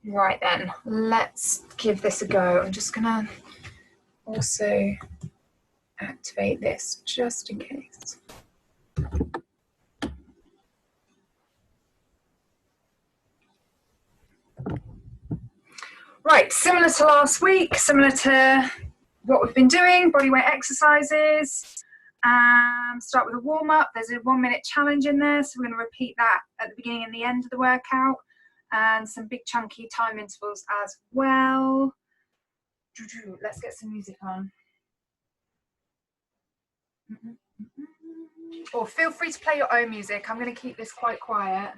Right then, let's give this a go. I'm just gonna also activate this just in case. Right, similar to last week, similar to what we've been doing, bodyweight exercises. Start with a warm-up. There's a 1 minute challenge in there, so we're going to repeat that at the beginning and the end of the workout, and some big chunky time intervals as well. Let's get some music on. Or feel free to play your own music. I'm going to keep this quite quiet,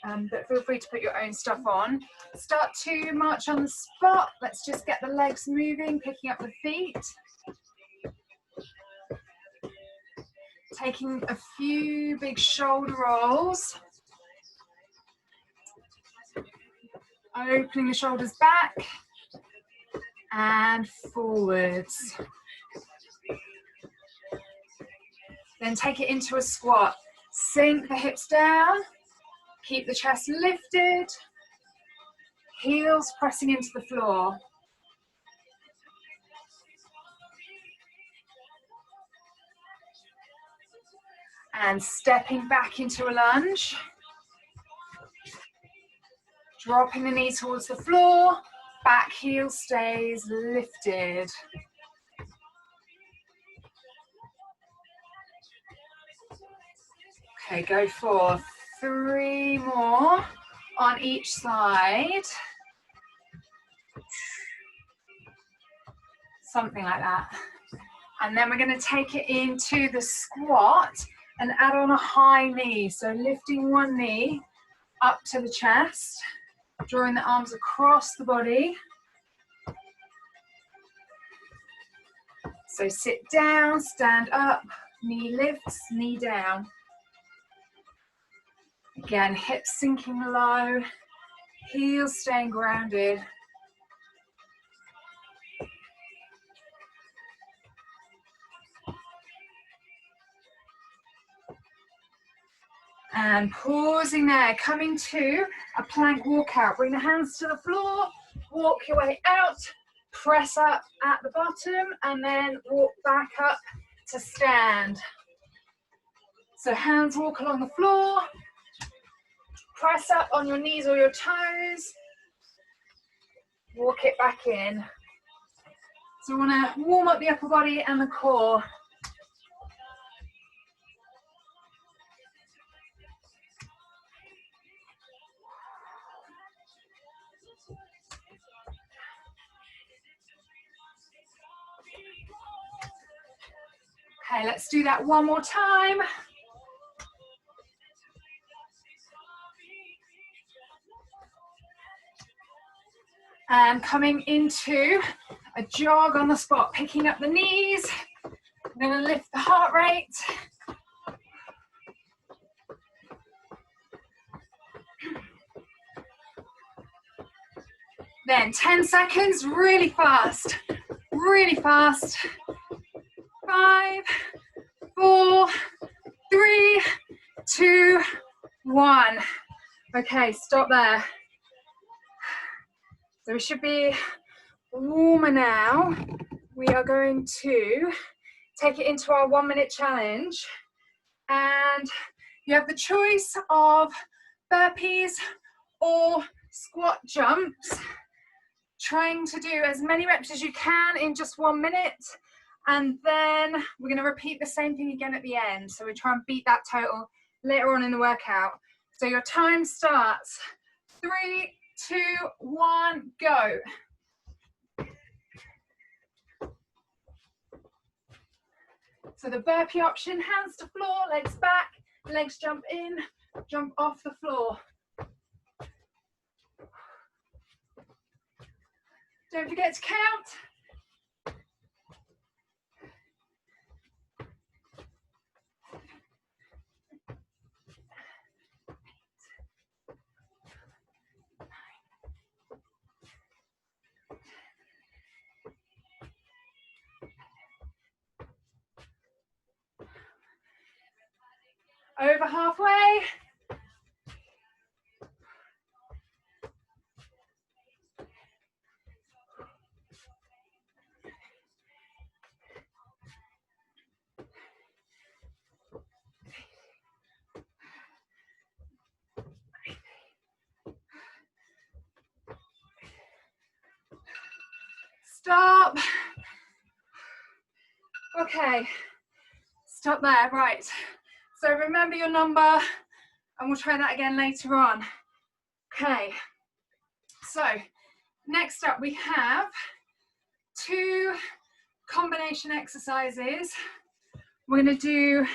but feel free to put your own stuff on. Start to march on the spot. Let's just get the legs moving, picking up the feet. Taking a few big shoulder rolls. Opening the shoulders back and forwards. Then take it into a squat. Sink the hips down. Keep the chest lifted. Heels pressing into the floor. And stepping back into a lunge. Dropping the knee towards the floor. Back heel stays lifted. Okay, go for 3 more on each side. Something like that. And then we're going to take it into the squat and add on a high knee. So lifting one knee up to the chest, drawing the arms across the body. So sit down, stand up, knee lifts, knee down. Again, hips sinking low, heels staying grounded. And pausing there, coming to a plank walkout. Bring the hands to the floor, walk your way out, press up at the bottom, and then walk back up to stand. So hands walk along the floor, press up on your knees or your toes, walk it back in. So we want to warm up the upper body and the core. Okay, let's do that one more time. And coming into a jog on the spot, picking up the knees. I'm going to lift the heart rate. Then 10 seconds, really fast, really fast. 5, 4, 3, 2, 1. Okay, stop there. So we should be warmer now. We are going to take it into our 1 minute challenge. And you have the choice of burpees or squat jumps. Trying to do as many reps as you can in just 1 minute. And then we're going to repeat the same thing again at the end. So we try and beat that total later on in the workout. So your time starts. 3, 2, 1, go. So the burpee option, hands to floor, legs back, legs jump in, jump off the floor. Don't forget to count. Over halfway. Stop. Okay, stop there, right. So remember your number and we'll try that again later on. Okay, so next up we have 2 combination exercises. We're going to do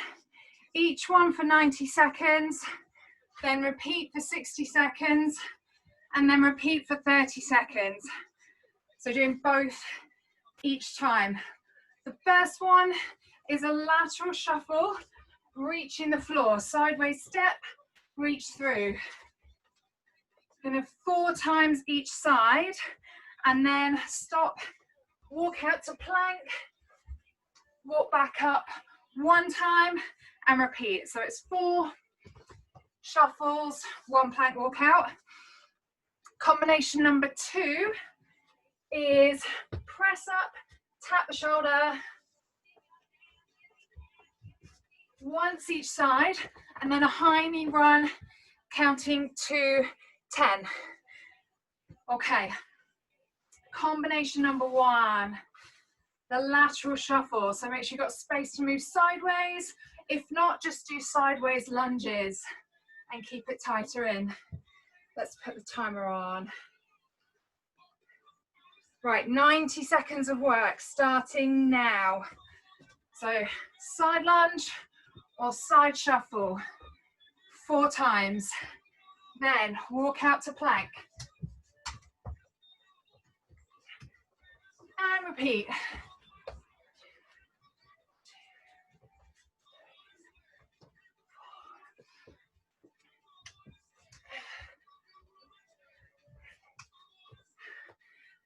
each one for 90 seconds, then repeat for 60 seconds, and then repeat for 30 seconds. So doing both each time. The first one is a lateral shuffle, reaching the floor, sideways step, reach through. Going to 4 times each side, and then stop, walk out to plank, walk back up 1 time, and repeat. So it's 4 shuffles, 1 plank walk out. Combination number 2 is press up, tap the shoulder, once each side, and then a high knee run, counting to 10. Okay, combination number 1, the lateral shuffle. So make sure you've got space to move sideways. If not, just do sideways lunges and keep it tighter in. Let's put the timer on. Right, 90 seconds of work starting now. So side lunge or side shuffle 4 times. Then walk out to plank. And repeat.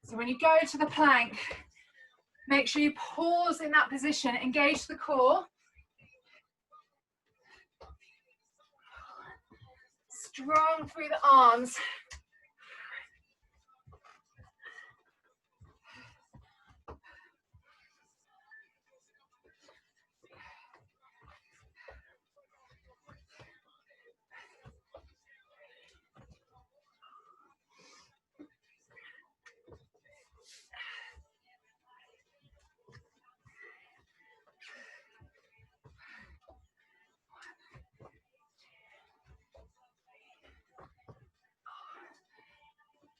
So when you go to the plank, make sure you pause in that position, engage the core. Strong through the arms.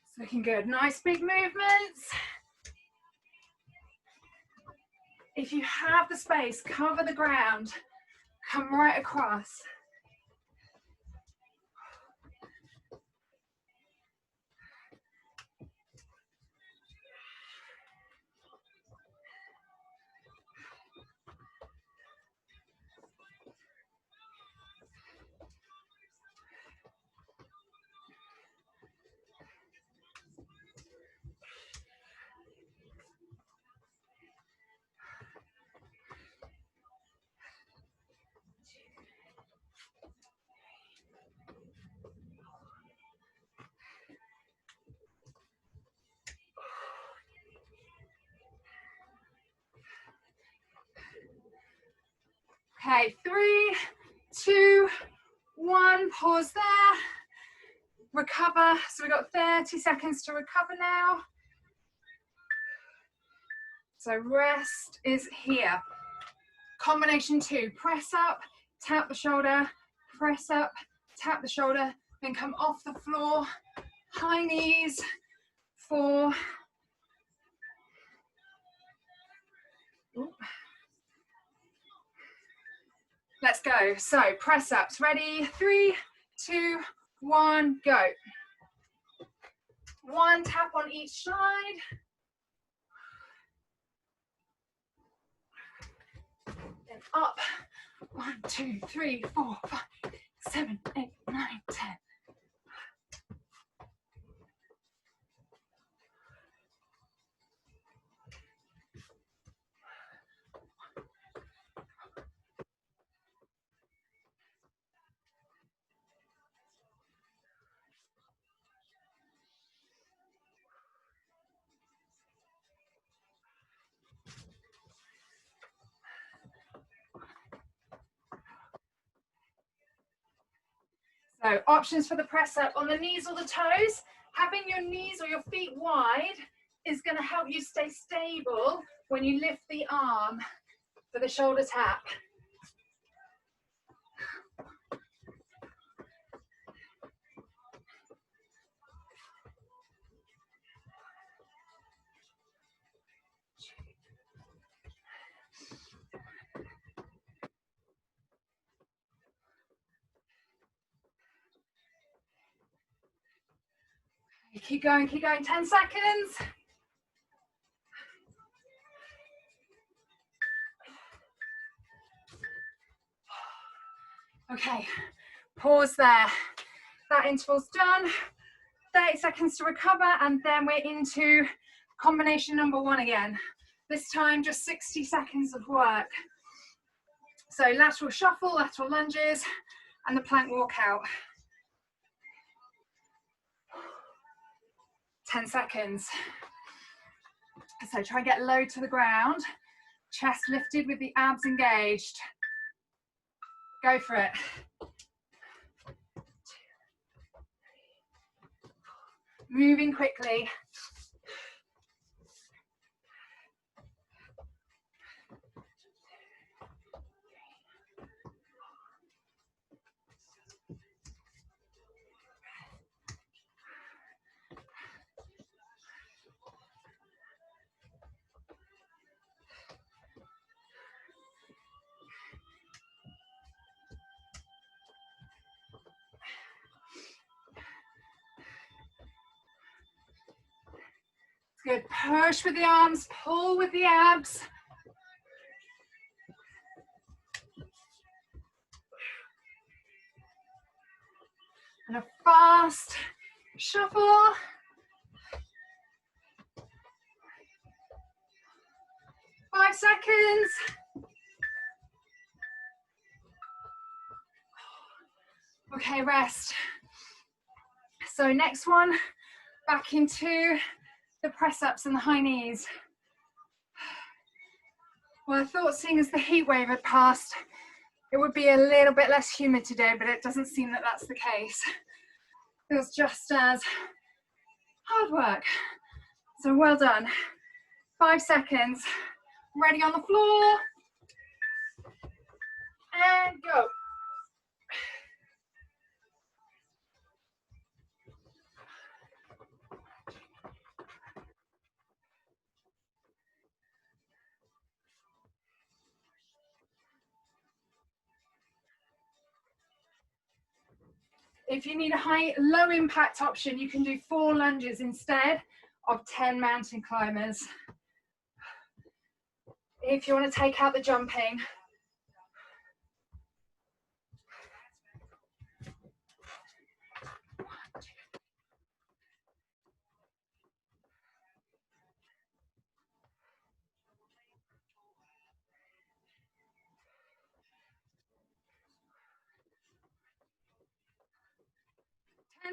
It's looking good. Nice big movements. If you have the space, cover the ground. Come right across. Okay, 3, 2, 1, pause there. Recover. So we've got 30 seconds to recover now. So rest is here. Combination 2, press up, tap the shoulder, press up, tap the shoulder, then come off the floor, high knees, 4. Ooh. Let's go. So press ups, ready? 3, 2, 1, go. 1 tap on each side. Then up. 1, 2, 3, 4, 5, 7, 8, 9, 10. So options for the press up on the knees or the toes. Having your knees or your feet wide is going to help you stay stable when you lift the arm for the shoulder tap. Keep going, 10 seconds. Okay, pause there. That interval's done. 30 seconds to recover, and then we're into combination number 1 again. This time, just 60 seconds of work. So lateral shuffle, lateral lunges, and the plank walkout. 10 seconds. So try and get low to the ground, chest lifted with the abs engaged. Go for it. Moving quickly. Good. Push with the arms, pull with the abs. And a fast shuffle. Five seconds. Okay, rest. So next one, back into the press ups and the high knees. Well, I thought seeing as the heat wave had passed, it would be a little bit less humid today, but it doesn't seem that that's the case. Feels just as hard work. So well done. 5 seconds. Ready on the floor. And go. If you need a low impact option, you can do 4 lunges instead of 10 mountain climbers. If you want to take out the jumping.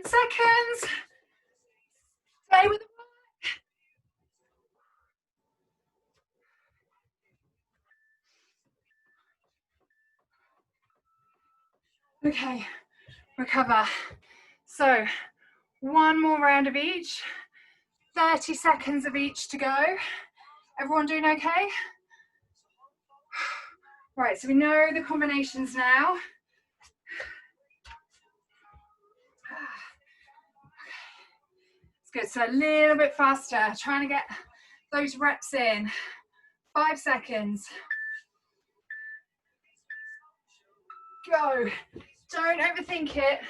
Seconds. Stay with the work. Okay, recover. So 1 more round of each. 30 seconds of each to go. Everyone doing okay? Right, so we know the combinations now. It's good, so a little bit faster, trying to get those reps in. 5 seconds. Go. Don't overthink it,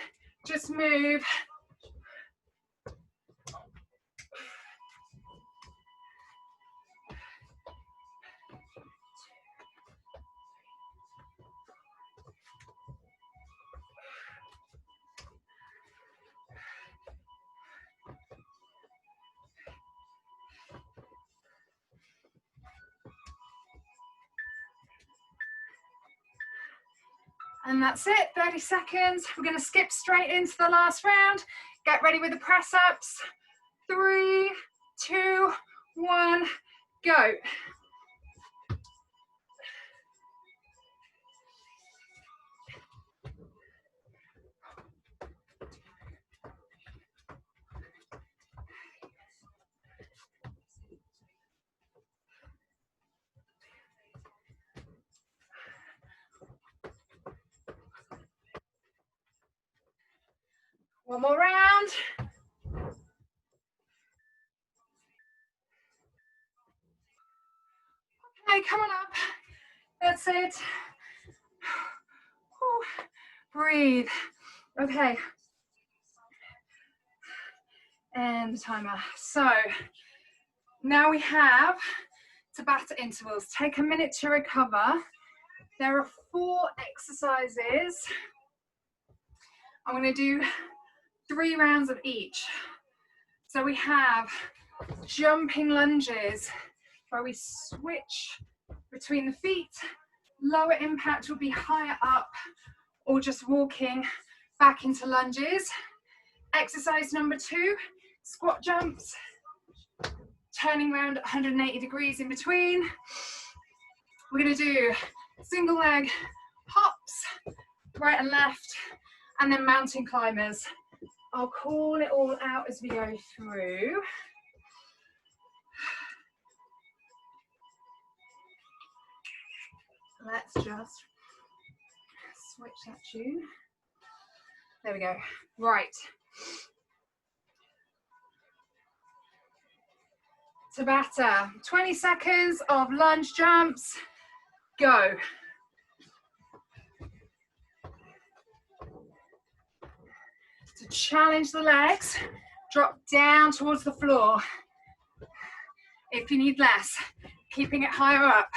just move. And that's it, 30 seconds. We're going to skip straight into the last round. Get ready with the press ups. 3, 2, 1, go. One more round. Okay, come on up. That's it. Breathe. Okay. And the timer. So now we have Tabata intervals. Take a minute to recover. There are 4 exercises. I'm going to do 3 rounds of each. So we have jumping lunges where we switch between the feet. Lower impact will be higher up or just walking back into lunges. Exercise number 2, squat jumps, turning around 180 degrees in between. We're going to do single leg hops, right and left, and then mountain climbers. I'll call it all out as we go through. Let's just switch that tune. There we go. Right. Tabata, 20 seconds of lunge jumps. Go. To challenge the legs, drop down towards the floor. If you need less, keeping it higher up.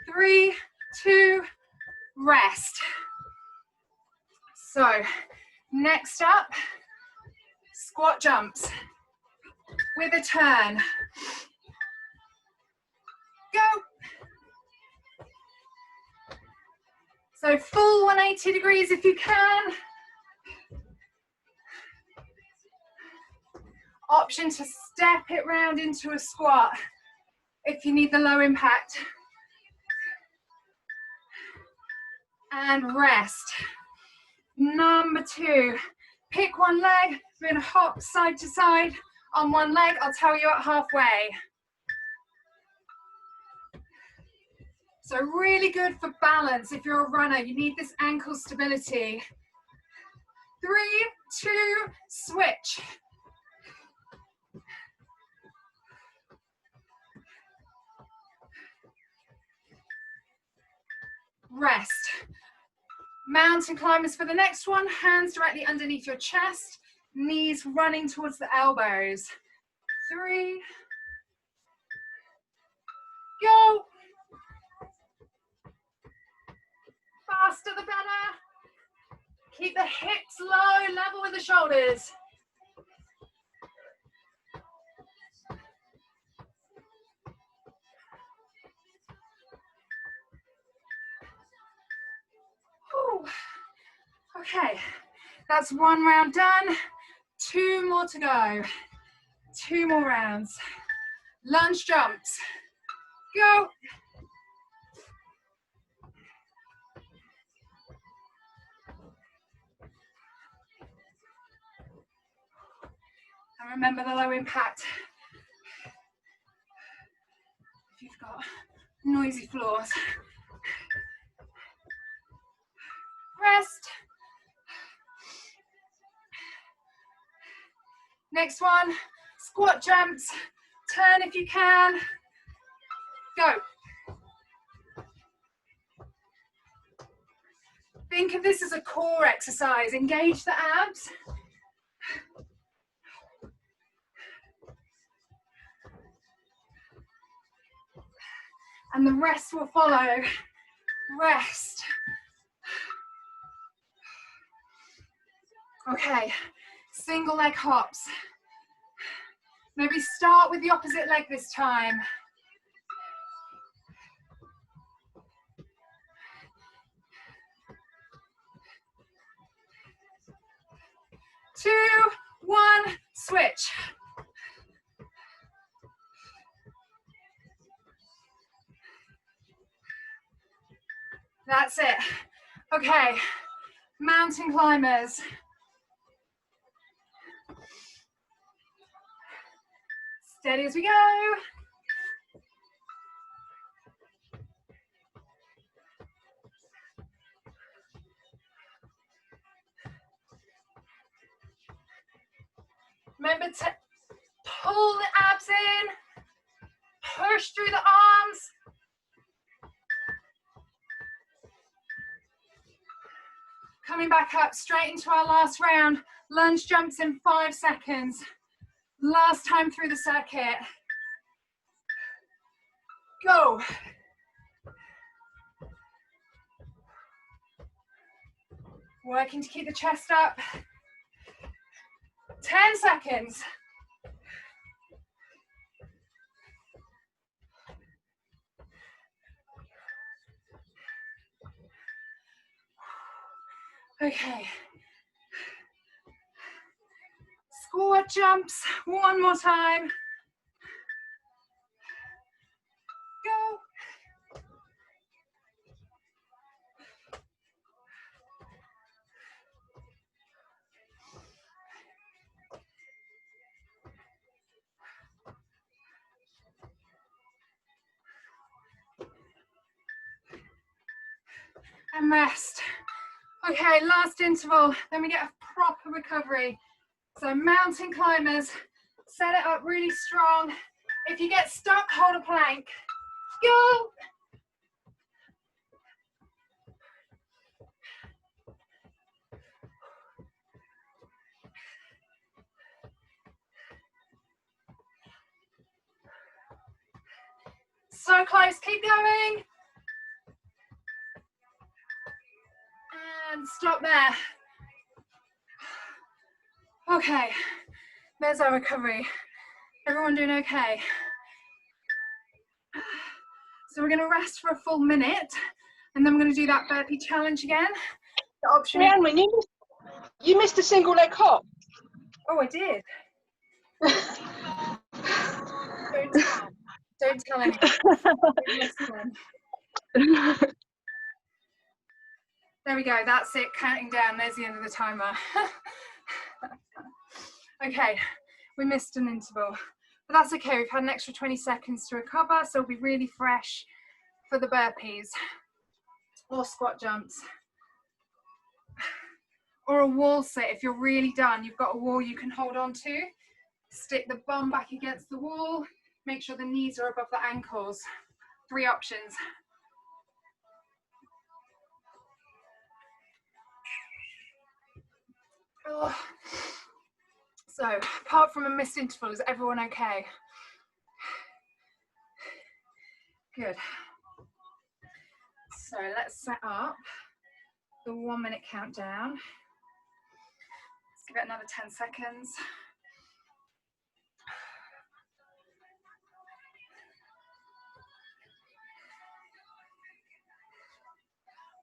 3, 2, rest. So, next up, squat jumps with a turn. Go. So full 180 degrees if you can. Option to step it round into a squat if you need the low impact. And rest. Number 2, pick one leg, we're gonna hop side to side on one leg. I'll tell you at halfway. So really good for balance. If you're a runner, you need this ankle stability. 3, 2, switch. Rest. Mountain climbers for the next one. Hands directly underneath your chest. Knees running towards the elbows. 3. Go. Faster the better. Keep the hips low, level with the shoulders. Whew. Okay, that's 1 round done. 2 more to go. 2 more rounds. Lunge jumps. Go. And remember the low impact. If you've got noisy floors. Rest. Next one, squat jumps. Turn if you can. Go. Think of this as a core exercise. Engage the abs. And the rest will follow. Rest. Okay, single leg hops. Maybe start with the opposite leg this time. 2, 1, switch. That's it. Okay, mountain climbers. Steady as we go. Remember to pull the abs in, push through the arms. Coming back up, straight into our last round. Lunge jumps in 5 seconds. Last time through the circuit. Go. Working to keep the chest up. 10 seconds. Okay. Squat jumps, one more time. Go. And rest. Okay, last interval, then we get a proper recovery. So mountain climbers, set it up really strong. If you get stuck, hold a plank. Go. So close, keep going. And stop there. Okay, there's our recovery. Everyone doing okay? So we're gonna rest for a full minute and then we're gonna do that burpee challenge again. The option is... Rhiannon, you missed a single leg hop. Oh, I did. Don't tell anyone. There we go, that's it, counting down. There's the end of the timer. Okay, we missed an interval, but that's okay. We've had an extra 20 seconds to recover, so we'll be really fresh for the burpees or squat jumps. Or a wall sit. If you're really done, you've got a wall you can hold on to. Stick the bum back against the wall. Make sure the knees are above the ankles. 3 options. Oh. So, apart from a missed interval, is everyone okay? Good. So let's set up the 1 minute countdown. Let's give it another 10 seconds.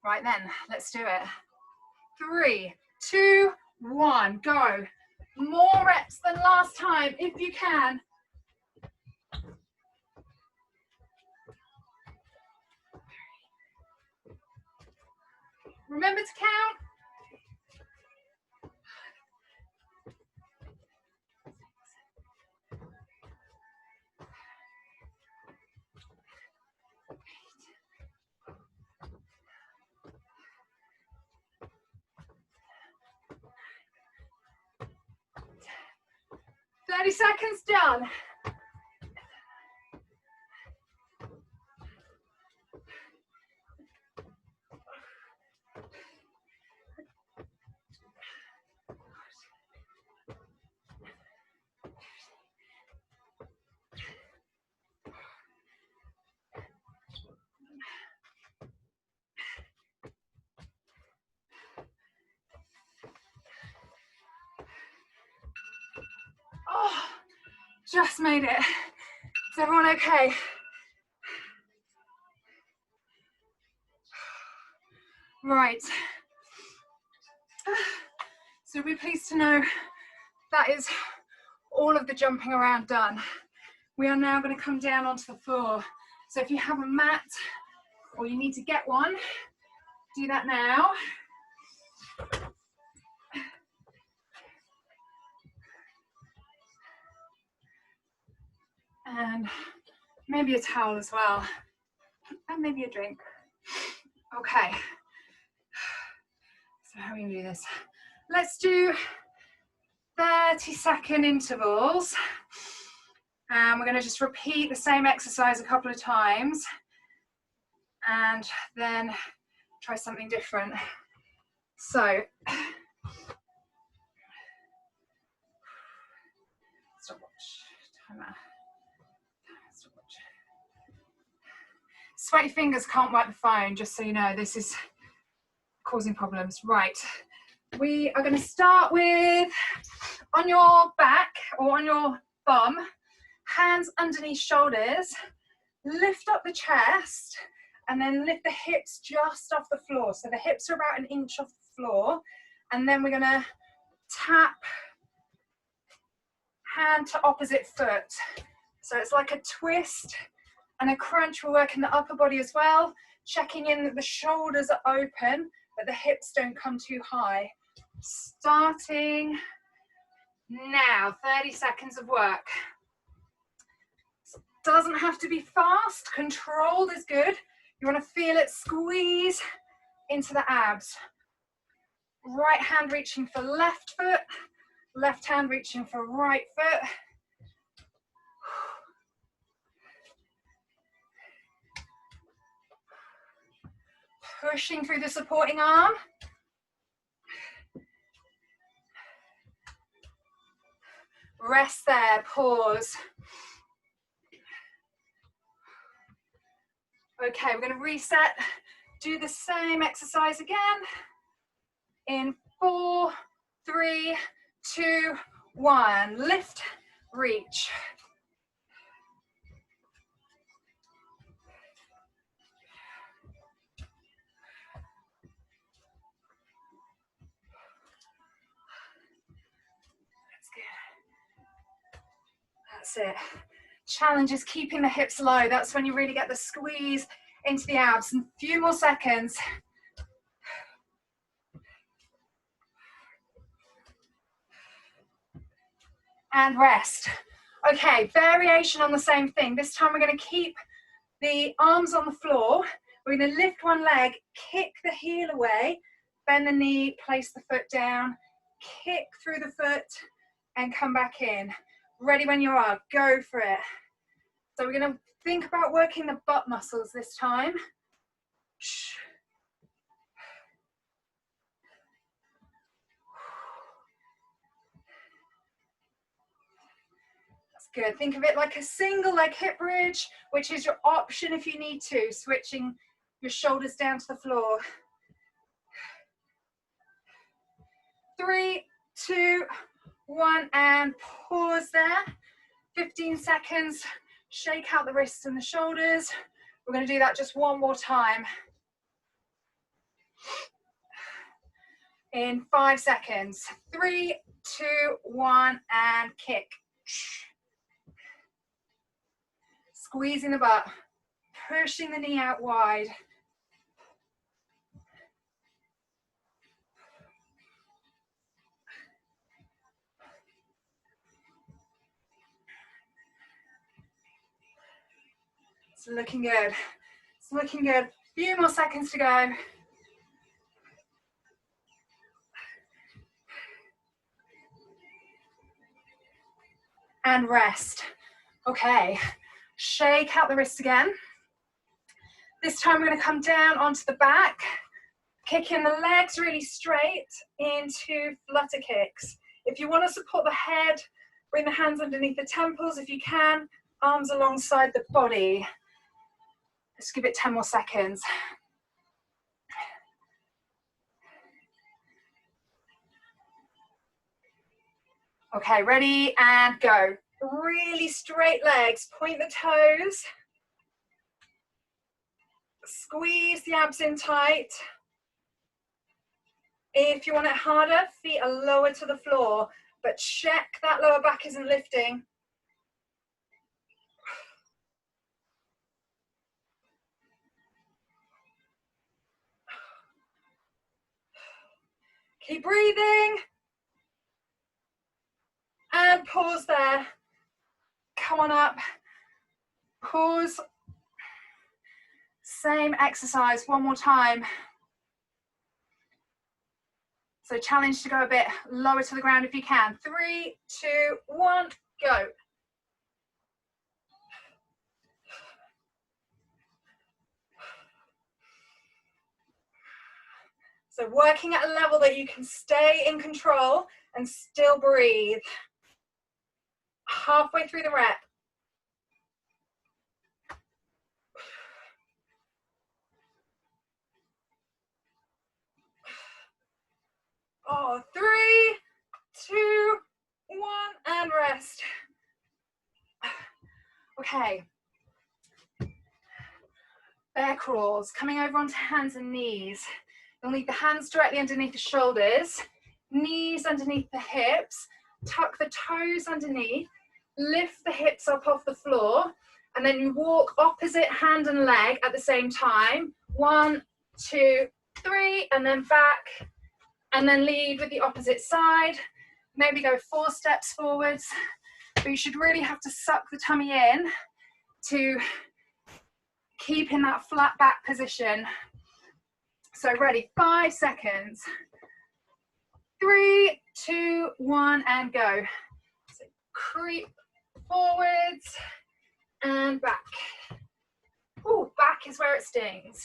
Right then, let's do it. 3, 2, 1, go. More reps than last time, if you can. Remember to count. "30 seconds done." Oh, just made it. Is everyone okay? Right. So we're pleased to know that is all of the jumping around done. We are now going to come down onto the floor. So if you have a mat or you need to get one, do that now. And maybe a towel as well. And maybe a drink. Okay. So how are we going to do this? Let's do 30-second intervals. And we're going to just repeat the same exercise a couple of times and then try something different. So, stopwatch, timer, stopwatch. Sweaty fingers can't work the phone, just so you know, this is causing problems. Right, we are going to start with on your back or on your bum, hands underneath shoulders, lift up the chest, and then lift the hips just off the floor. So the hips are about 1 inch off the floor, and then we're going to tap hand to opposite foot. So it's like a twist and a crunch. We're working the upper body as well, checking in that the shoulders are open, but the hips don't come too high. Starting now, 30 seconds of work. Doesn't have to be fast, controlled is good. You want to feel it squeeze into the abs. Right hand reaching for left foot, left hand reaching for right foot. Pushing through the supporting arm. Rest there, pause. Okay, we're going to reset. Do the same exercise again. In 4, 3, 2, 1. Lift, reach. That's good. That's it. Challenge is keeping the hips low. That's when you really get the squeeze into the abs. And a few more seconds. And rest. Okay, variation on the same thing. This time we're going to keep the arms on the floor. We're going to lift one leg, kick the heel away, bend the knee, place the foot down, kick through the foot, and come back in. Ready when you are, go for it. So we're going to think about working the butt muscles this time. That's good. Think of it like a single leg hip bridge, which is your option if you need to, switching your shoulders down to the floor. 3, 2, 1, and pause there. 15 seconds. Shake out the wrists and the shoulders. We're going to do that just one more time. In 5 seconds. 3, 2, 1, and kick. Squeezing the butt. Pushing the knee out wide. It's looking good. It's looking good. A few more seconds to go. And rest. Okay, shake out the wrists again. This time we're going to come down onto the back, kicking the legs really straight into flutter kicks. If you want to support the head, bring the hands underneath the temples if you can, arms alongside the body. Let's give it 10 more seconds. Okay, ready and go. Really straight legs, point the toes. Squeeze the abs in tight. If you want it harder, feet are lower to the floor, but check that lower back isn't lifting. Keep breathing. And pause there. Come on up. Pause. Same exercise one more time. So challenge to go a bit lower to the ground if you can. 3, 2, 1, go. So working at a level that you can stay in control and still breathe. Halfway through the rep. Oh, 3, 2, 1, and rest. Okay. Bear crawls, coming over onto hands and knees. You'll need the hands directly underneath the shoulders, knees underneath the hips, tuck the toes underneath, lift the hips up off the floor, and then you walk opposite hand and leg at the same time. 1, 2, 3, and then back, and then lead with the opposite side. Maybe go 4 steps forwards, but you should really have to suck the tummy in to keep in that flat back position. So ready, 5 seconds. 3, 2, 1, and go. So creep forwards and back. Oh, back is where it stings.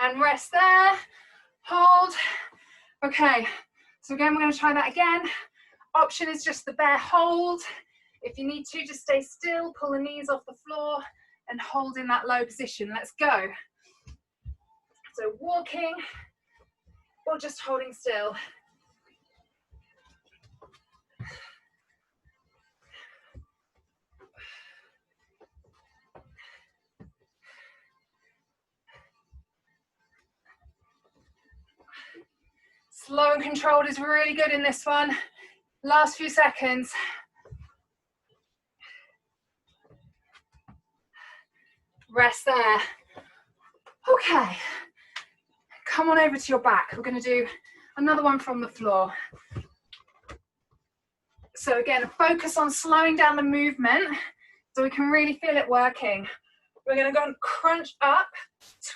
And rest there, hold. Okay, so again, we're going to try that again. Option is just the bare hold. If you need to, just stay still, pull the knees off the floor and hold in that low position. Let's go. So walking or just holding still. Slow and controlled is really good in this one. Last few seconds. Rest there. Okay. Come on over to your back. We're going to do another one from the floor. So again, focus on slowing down the movement so we can really feel it working. We're going to go and crunch up,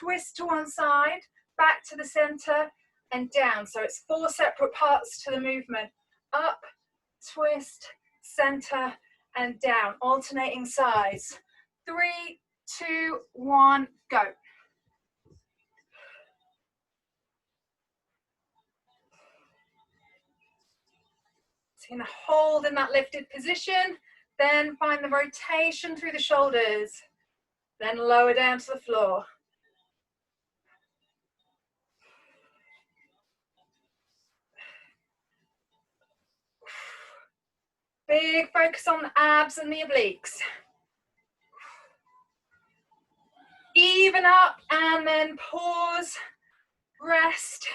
twist to one side, back to the center, and down. So it's 4 separate parts to the movement. Up, twist, center, and down, alternating sides. 3, 2, 1, go. So you're going to hold in that lifted position, then find the rotation through the shoulders, then lower down to the floor. Big focus on the abs and the obliques. Even up and then pause, rest.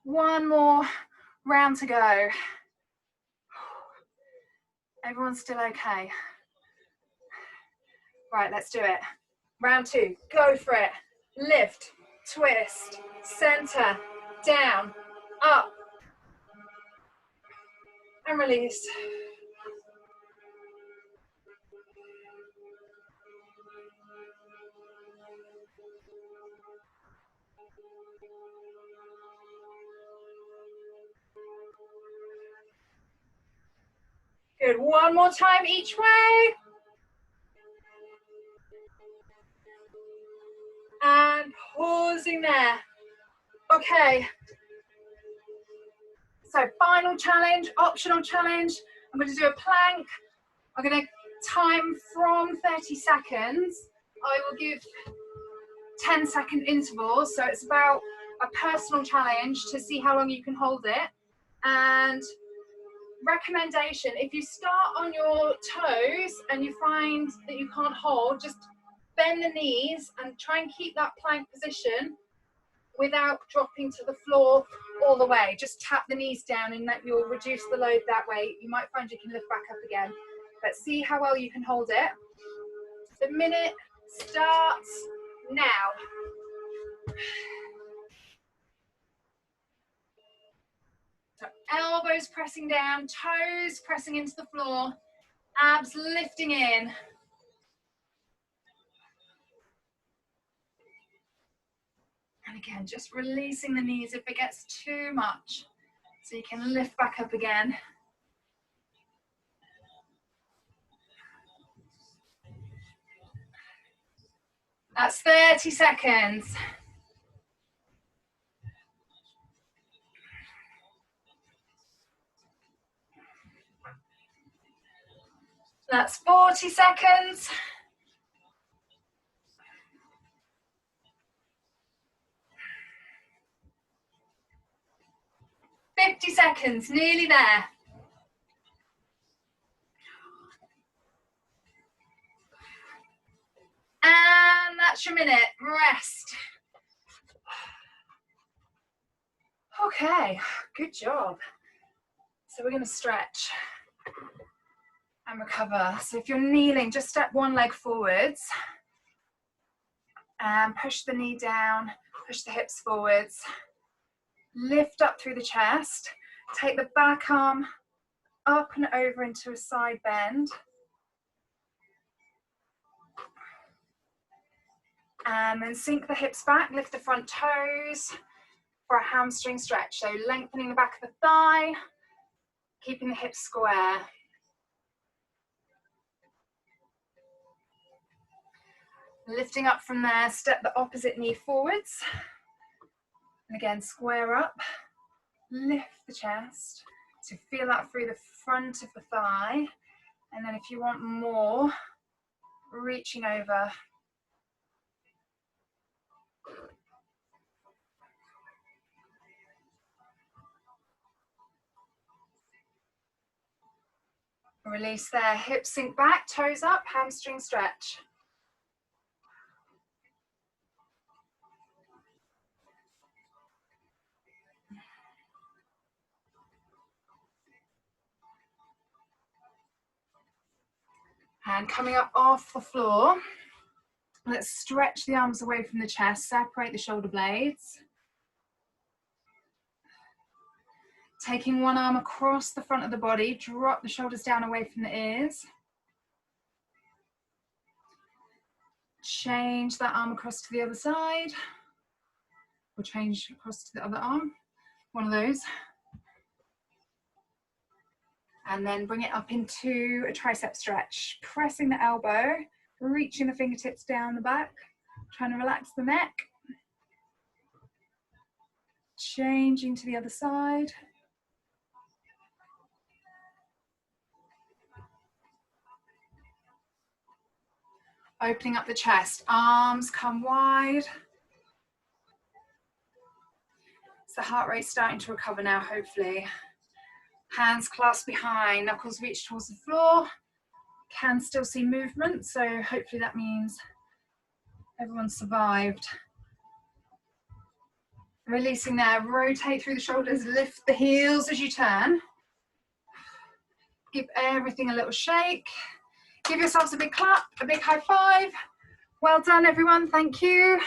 One more round to go. Everyone's still okay? Right, let's do it. Round 2, go for it. Lift, twist, center, down, up, and release. Good, one more time each way. And pausing there. Okay. So final challenge, optional challenge. I'm going to do a plank. I'm going to time from 30 seconds. I will give 10-second intervals. So it's about a personal challenge to see how long you can hold it. And recommendation, if you start on your toes and you find that you can't hold, just bend the knees and try and keep that plank position without dropping to the floor all the way. Just tap the knees down and that you'll reduce the load that way. You might find you can lift back up again. Let's see how well you can hold it. The minute starts now. So elbows pressing down, toes pressing into the floor, abs lifting in. And again, just releasing the knees if it gets too much. So you can lift back up again. That's 30 seconds. That's 40 seconds. 50 seconds, nearly there. And that's your minute, rest. Okay, good job. So we're gonna stretch and recover. So if you're kneeling, just step one leg forwards and push the knee down, push the hips forwards. Lift up through the chest, take the back arm up and over into a side bend. And then sink the hips back, lift the front toes for a hamstring stretch. So lengthening the back of the thigh, keeping the hips square. Lifting up from there, step the opposite knee forwards. And again, square up, lift the chest. So feel that through the front of the thigh. And then if you want more, reaching over. Release there, hips sink back, toes up, hamstring stretch. And coming up off the floor, let's stretch the arms away from the chest, separate the shoulder blades. Taking one arm across the front of the body, drop the shoulders down away from the ears. Change that arm across to the other side, or change across to the other arm, one of those. And then bring it up into a tricep stretch, pressing the elbow, reaching the fingertips down the back, trying to relax the neck. Changing to the other side. Opening up the chest, arms come wide. So the heart rate's starting to recover now, hopefully. Hands clasped behind, knuckles reach towards the floor. Can still see movement, so hopefully that means everyone survived. Releasing there, rotate through the shoulders, lift the heels as you turn. Give everything a little shake. Give yourselves a big clap, a big high five. Well done, everyone, thank you.